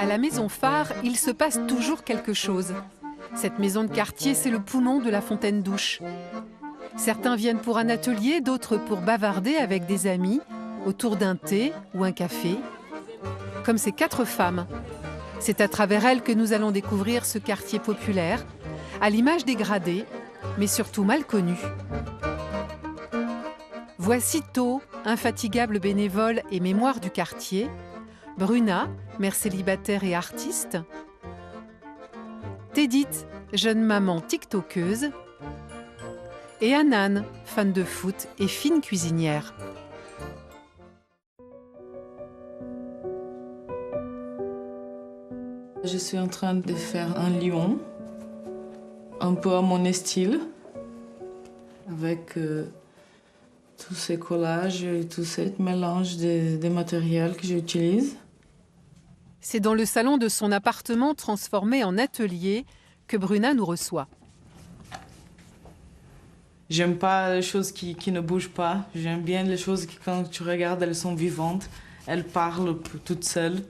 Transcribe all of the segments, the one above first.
la maison phare, il se passe toujours quelque chose. Cette maison de quartier, c'est le poumon de la Fontaine-Douche. Certains viennent pour un atelier, d'autres pour bavarder avec des amis, autour d'un thé ou un café. Comme ces 4 femmes. C'est à travers elles que nous allons découvrir ce quartier populaire, à l'image dégradée, mais surtout mal connu. Voici To, infatigable bénévole et mémoire du quartier, Bruna, mère célibataire et artiste, Tédith, jeune maman tiktokeuse, et Anan, fan de foot et fine cuisinière. Je suis en train de faire un lion, un peu à mon style, avec tous ces collages et tout ce mélange des matériels que j'utilise. C'est dans le salon de son appartement transformé en atelier que Bruna nous reçoit. J'aime pas les choses qui ne bougent pas. J'aime bien les choses qui, quand tu regardes, elles sont vivantes. Elles parlent toutes seules.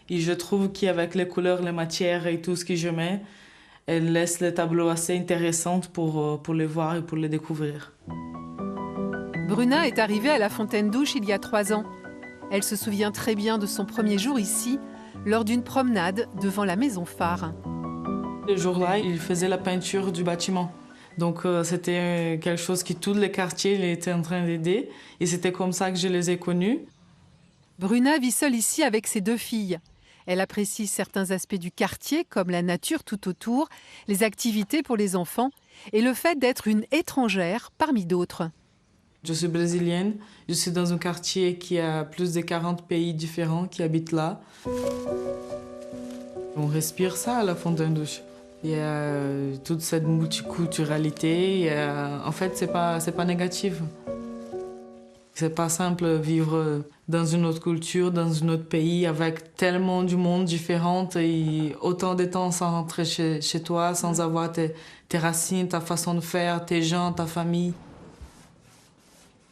Et je trouve qu'avec les couleurs, les matières et tout ce que je mets, elles laissent le tableau assez intéressant pour les voir et pour les découvrir. Bruna est arrivée à la Fontaine-Douche il y a 3 ans. Elle se souvient très bien de son premier jour ici, lors d'une promenade devant la maison phare. Le jour-là, il faisait la peinture du bâtiment. Donc c'était quelque chose que tous les quartiers étaient en train d'aider. Et c'était comme ça que je les ai connus. Bruna vit seule ici avec ses 2 filles. Elle apprécie certains aspects du quartier, comme la nature tout autour, les activités pour les enfants et le fait d'être une étrangère parmi d'autres. Je suis brésilienne, je suis dans un quartier qui a plus de 40 pays différents qui habitent là. On respire ça à la Fontaine-Douche. Il y a toute cette multiculturalité. En fait, c'est pas négatif. C'est pas simple vivre dans une autre culture, dans un autre pays, avec tellement du monde différent et autant de temps sans rentrer chez toi, sans avoir tes racines, ta façon de faire, tes gens, ta famille.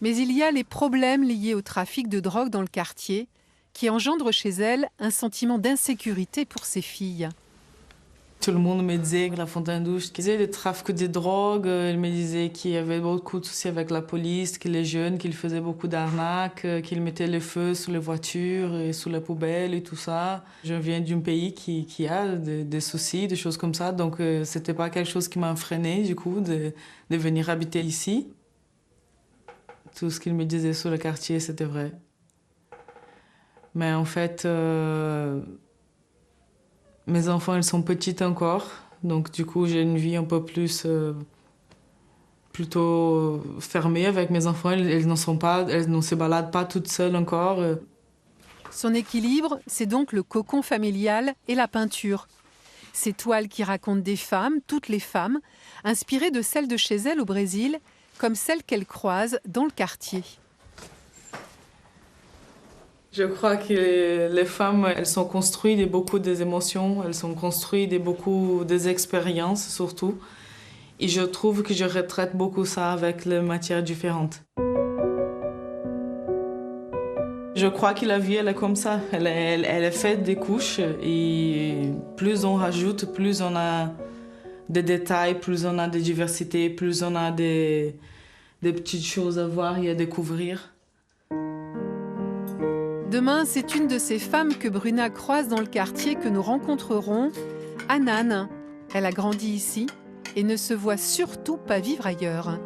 Mais il y a les problèmes liés au trafic de drogue dans le quartier qui engendrent chez elle un sentiment d'insécurité pour ses filles. Tout le monde me disait que la Fontaine-Douche, qu'il y avait le trafic de drogue, il me disait qu'il y avait beaucoup de soucis avec la police, que les jeunes, qu'ils faisaient beaucoup d'arnaques, qu'ils mettaient le feu sur les voitures et sous les poubelles et tout ça. Je viens d'un pays qui a des soucis, des choses comme ça, donc c'était pas quelque chose qui m'a freiné du coup de venir habiter ici. Tout ce qu'il me disait sur le quartier, c'était vrai. Mais en fait, mes enfants, elles sont petites encore, donc du coup, j'ai une vie un peu plus plutôt fermée avec mes enfants. Elles ne se baladent pas toutes seules encore. Son équilibre, c'est donc le cocon familial et la peinture. Ces toiles qui racontent des femmes, toutes les femmes, inspirées de celles de chez elles au Brésil, comme celles qu'elle croise dans le quartier. Je crois que les femmes, elles sont construites de beaucoup des émotions, elles sont construites de beaucoup des expériences surtout. Et je trouve que je retraite beaucoup ça avec les matières différentes. Je crois que la vie, elle est comme ça. Elle est faite des couches et plus on rajoute, plus on a des détails, plus on a de diversité, plus on a des petites choses à voir et à découvrir. Demain, c'est une de ces femmes que Bruna croise dans le quartier que nous rencontrerons, Anan. Elle a grandi ici et ne se voit surtout pas vivre ailleurs.